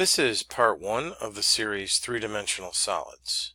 This is part 1 of the series Three-Dimensional Solids.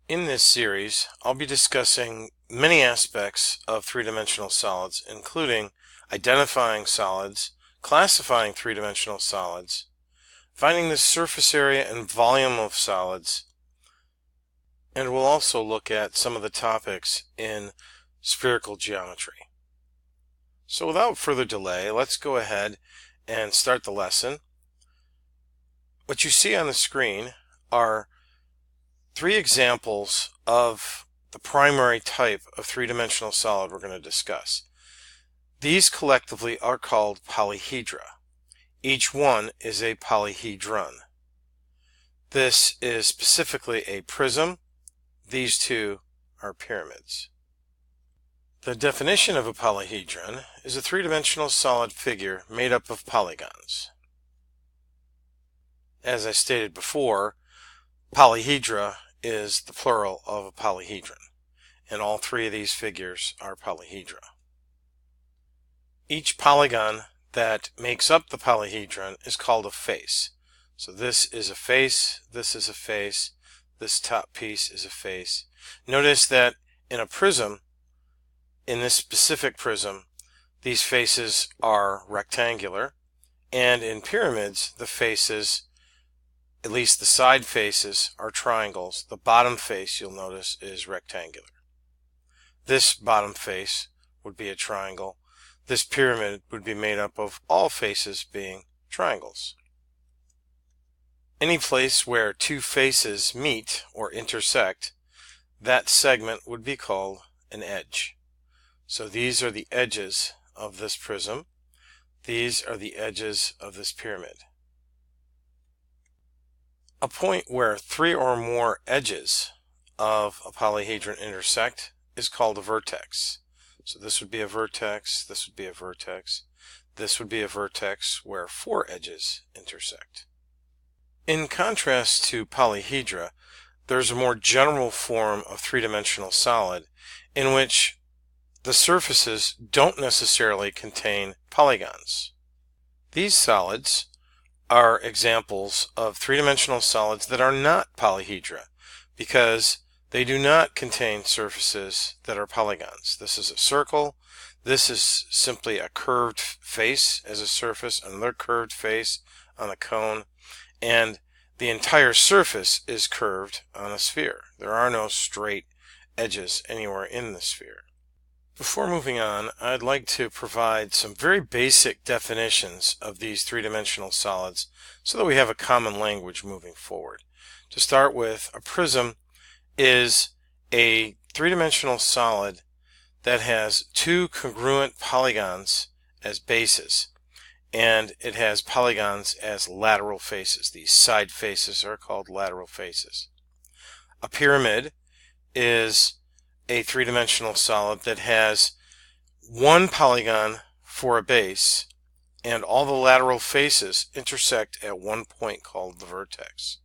In this series, I'll be discussing many aspects of three-dimensional solids, including identifying solids, classifying three-dimensional solids, finding the surface area and volume of solids, and we'll also look at some of the topics in spherical geometry. So without further delay, let's go ahead and start the lesson. What you see on the screen are 3 examples of the primary type of three-dimensional solid we're going to discuss. These collectively are called polyhedra. Each one is a polyhedron. This is specifically a prism. These two are pyramids. The definition of a polyhedron is a three-dimensional solid figure made up of polygons. As I stated before, polyhedra is the plural of a polyhedron, and all 3 of these figures are polyhedra. Each polygon that makes up the polyhedron is called a face. So this is a face, this is a face, this top piece is a face. Notice that in a prism, in this specific prism, these faces are rectangular, and in pyramids, the faces, at least the side faces, are triangles. The bottom face, you'll notice, is rectangular. This bottom face would be a triangle. This pyramid would be made up of all faces being triangles. Any place where 2 faces meet or intersect, that segment would be called an edge. So these are the edges of this prism. These are the edges of this pyramid. A point where 3 or more edges of a polyhedron intersect is called a vertex. So this would be a vertex, this would be a vertex, this would be a vertex where 4 edges intersect. In contrast to polyhedra, there's a more general form of three-dimensional solid in which the surfaces don't necessarily contain polygons. These solids are examples of three-dimensional solids that are not polyhedra because they do not contain surfaces that are polygons. This is a circle. This is simply a curved face as a surface, another curved face on a cone, and the entire surface is curved on a sphere. There are no straight edges anywhere in the sphere. Before moving on, I'd like to provide some very basic definitions of these three-dimensional solids so that we have a common language moving forward. To start with, a prism is a three-dimensional solid that has 2 congruent polygons as bases, and it has polygons as lateral faces. These side faces are called lateral faces. A pyramid is a three-dimensional solid that has 1 polygon for a base, and all the lateral faces intersect at one point called the vertex.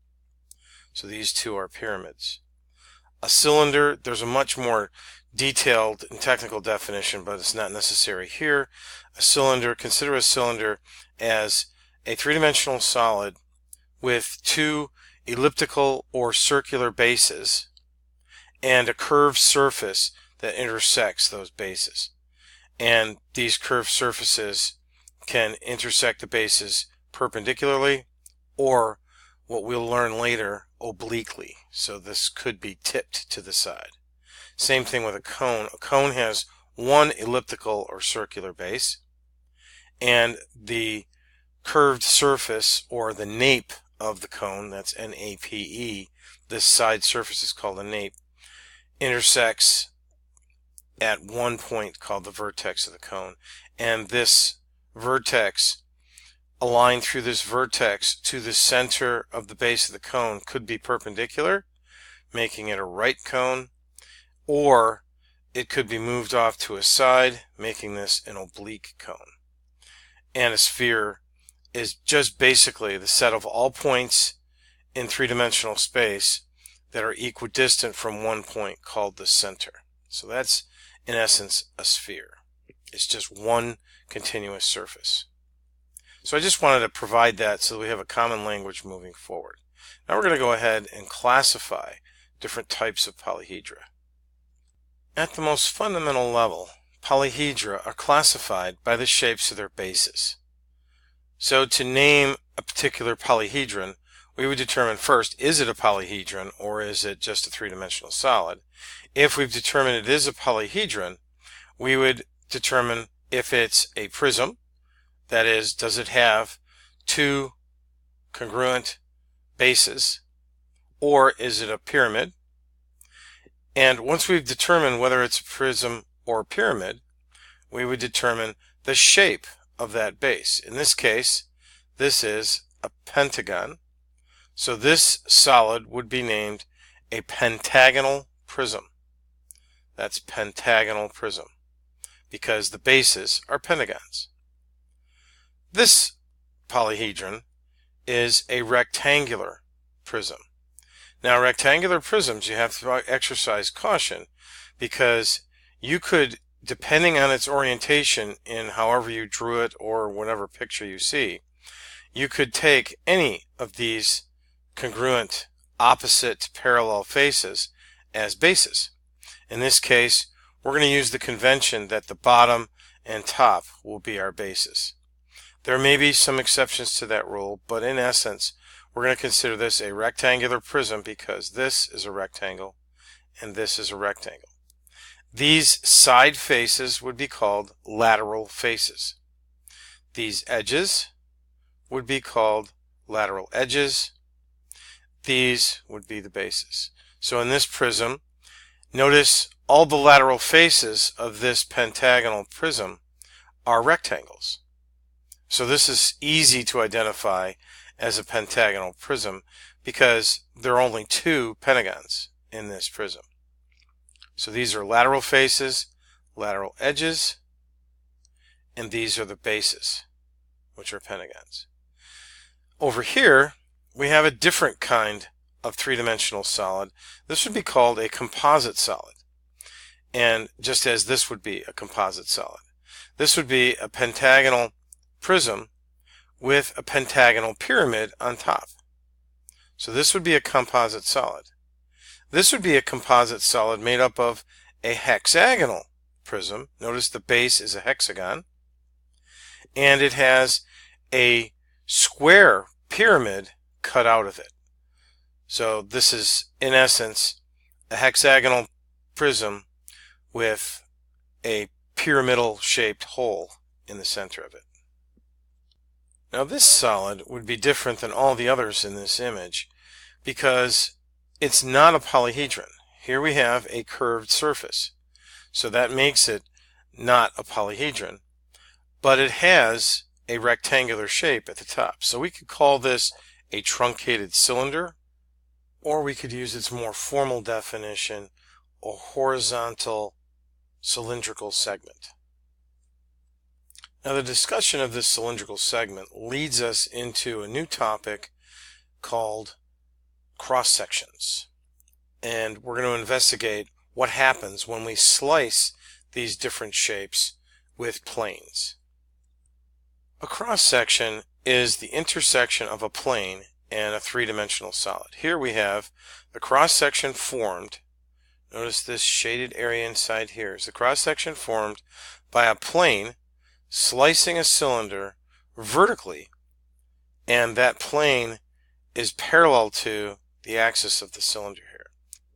So these 2 are pyramids. A cylinder, there's a much more detailed and technical definition, but it's not necessary here. A cylinder, consider a cylinder as a three-dimensional solid with 2 elliptical or circular bases and a curved surface that intersects those bases. And these curved surfaces can intersect the bases perpendicularly or, what we'll learn later, obliquely. So this could be tipped to the side. Same thing with a cone. A cone has 1 elliptical or circular base, and the curved surface, or the nape of the cone, that's N-A-P-E, this side surface is called a nape, intersects at one point called the vertex of the cone, and this vertex, a line through this vertex to the center of the base of the cone, could be perpendicular, making it a right cone, or it could be moved off to a side, making this an oblique cone. And a sphere is just basically the set of all points in three-dimensional space that are equidistant from one point called the center. So that's, in essence, a sphere. It's just one continuous surface. So I just wanted to provide that so that we have a common language moving forward. Now we're going to go ahead and classify different types of polyhedra. At the most fundamental level, polyhedra are classified by the shapes of their bases. So to name a particular polyhedron, we would determine first, is it a polyhedron or is it just a three-dimensional solid? If we've determined it is a polyhedron, we would determine if it's a prism, that is, does it have two congruent bases, or is it a pyramid? And once we've determined whether it's a prism or a pyramid, we would determine the shape of that base. In this case, this is a pentagon. So this solid would be named a pentagonal prism. That's pentagonal prism, because the bases are pentagons. This polyhedron is a rectangular prism. Now, rectangular prisms, you have to exercise caution, because you could, depending on its orientation in however you drew it or whatever picture you see, you could take any of these congruent opposite parallel faces as bases. In this case, we're going to use the convention that the bottom and top will be our bases. There may be some exceptions to that rule, but in essence, we're going to consider this a rectangular prism because this is a rectangle and this is a rectangle. These side faces would be called lateral faces. These edges would be called lateral edges. These would be the bases. So in this prism, notice all the lateral faces of this pentagonal prism are rectangles. So this is easy to identify as a pentagonal prism because there are only two pentagons in this prism. So these are lateral faces, lateral edges, and these are the bases, which are pentagons. Over here, we have a different kind of three-dimensional solid. This would be called a composite solid. And just as this would be a composite solid, this would be a pentagonal prism with a pentagonal pyramid on top. So this would be a composite solid. This would be a composite solid made up of a hexagonal prism. Notice the base is a hexagon. And it has a square pyramid cut out of it. So this is, in essence, a hexagonal prism with a pyramidal shaped hole in the center of it. Now this solid would be different than all the others in this image because it's not a polyhedron. Here we have a curved surface. So that makes it not a polyhedron, but it has a rectangular shape at the top. So we could call this a truncated cylinder, or we could use its more formal definition, a horizontal cylindrical segment. Now the discussion of this cylindrical segment leads us into a new topic called cross-sections. And we're going to investigate what happens when we slice these different shapes with planes. A cross-section is the intersection of a plane and a three-dimensional solid. Here we have the cross-section formed. Notice this shaded area inside here is the cross-section formed by a plane slicing a cylinder vertically, and that plane is parallel to the axis of the cylinder here.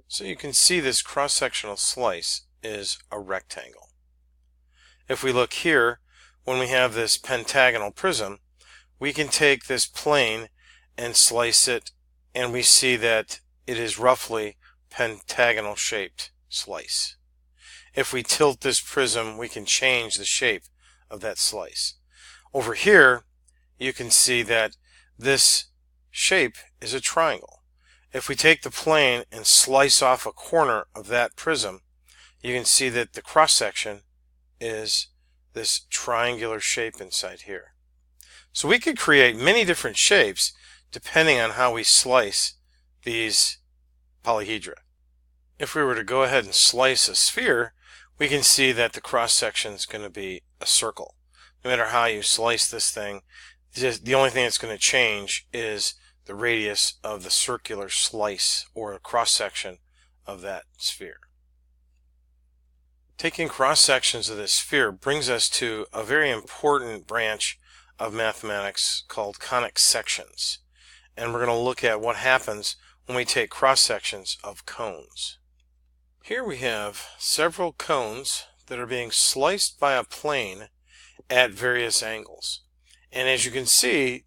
So you can see this cross-sectional slice is a rectangle. If we look here, when we have this pentagonal prism, we can take this plane and slice it, and we see that it is roughly pentagonal shaped slice. If we tilt this prism, we can change the shape of that slice. Over here, you can see that this shape is a triangle. If we take the plane and slice off a corner of that prism, you can see that the cross-section is this triangular shape inside here. So we could create many different shapes depending on how we slice these polyhedra. If we were to go ahead and slice a sphere, we can see that the cross-section is going to be a circle. No matter how you slice this thing, Just the only thing that's going to change is the radius of the circular slice or cross section of that sphere. Taking cross sections of this sphere brings us to a very important branch of mathematics called conic sections. And we're going to look at what happens when we take cross sections of cones. Here we have several cones that are being sliced by a plane at various angles. And as you can see,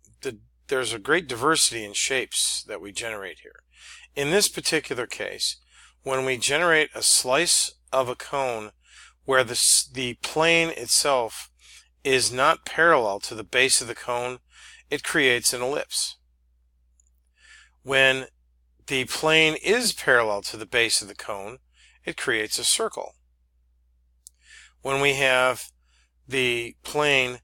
there's a great diversity in shapes that we generate here. In this particular case, when we generate a slice of a cone where the plane itself is not parallel to the base of the cone, it creates an ellipse. When the plane is parallel to the base of the cone, it creates a circle. When we have the plane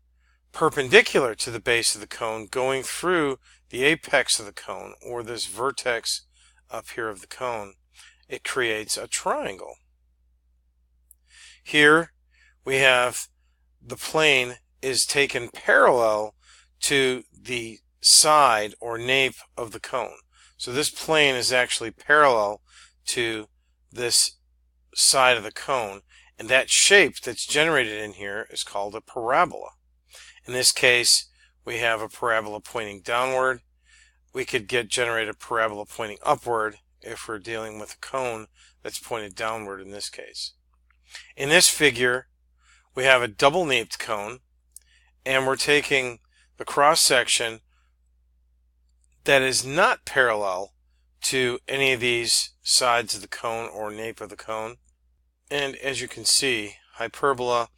perpendicular to the base of the cone going through the apex of the cone, or this vertex up here of the cone, it creates a triangle. Here we have the plane is taken parallel to the side or nape of the cone. So this plane is actually parallel to this side of the cone, and that shape that's generated in here is called a parabola. In this case, we have a parabola pointing downward. We could generate a parabola pointing upward if we're dealing with a cone that's pointed downward in this case. In this figure, we have a double-naped cone, and we're taking the cross-section that is not parallel to any of these sides of the cone or nape of the cone. And as you can see, hyperbola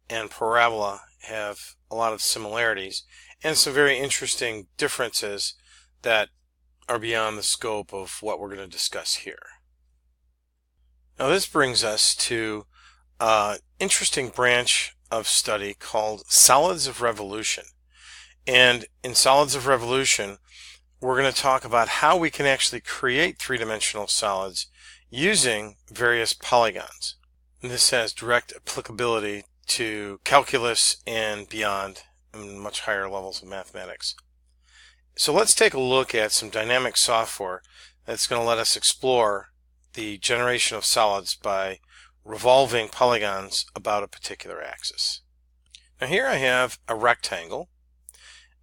and parabola have a lot of similarities and some very interesting differences that are beyond the scope of what we're going to discuss here. Now this brings us to an interesting branch of study called solids of revolution. And in solids of revolution, we're going to talk about how we can actually create three-dimensional solids using various polygons. And this has direct applicability to calculus and beyond, and much higher levels of mathematics. So let's take a look at some dynamic software that's going to let us explore the generation of solids by revolving polygons about a particular axis. Now here I have a rectangle,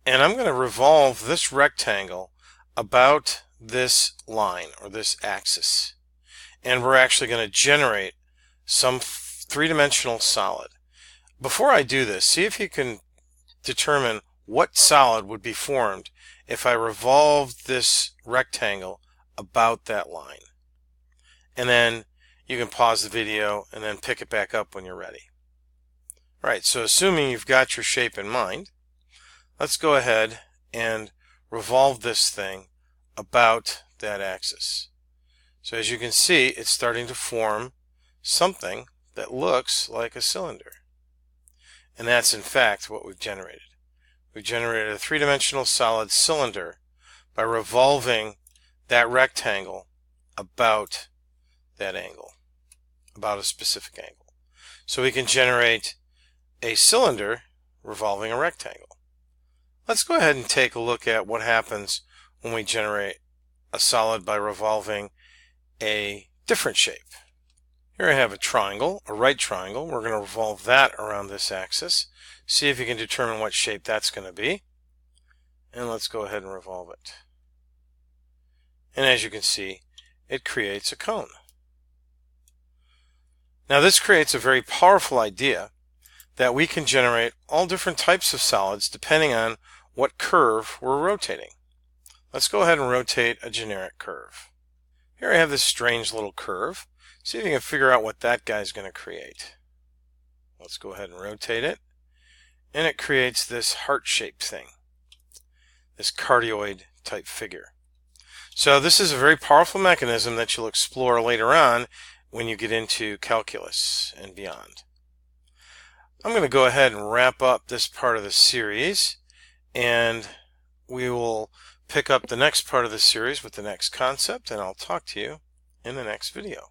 and I'm going to revolve this rectangle about this line or this axis, and we're actually going to generate some three-dimensional solid. Before I do this, see if you can determine what solid would be formed if I revolved this rectangle about that line. And then you can pause the video and then pick it back up when you're ready. Alright, so assuming you've got your shape in mind, let's go ahead and revolve this thing about that axis. So as you can see, it's starting to form something that looks like a cylinder. And that's in fact what we've generated. We've generated a three-dimensional solid cylinder by revolving that rectangle about that angle, about a specific angle. So we can generate a cylinder revolving a rectangle. Let's go ahead and take a look at what happens when we generate a solid by revolving a different shape. Here I have a triangle, a right triangle. We're going to revolve that around this axis. See if you can determine what shape that's going to be. And let's go ahead and revolve it. And as you can see, it creates a cone. Now this creates a very powerful idea that we can generate all different types of solids depending on what curve we're rotating. Let's go ahead and rotate a generic curve. Here I have this strange little curve. See if you can figure out what that guy's going to create. Let's go ahead and rotate it. And it creates this heart-shaped thing, this cardioid type figure. So this is a very powerful mechanism that you'll explore later on when you get into calculus and beyond. I'm going to go ahead and wrap up this part of the series, and we will pick up the next part of the series with the next concept, and I'll talk to you in the next video.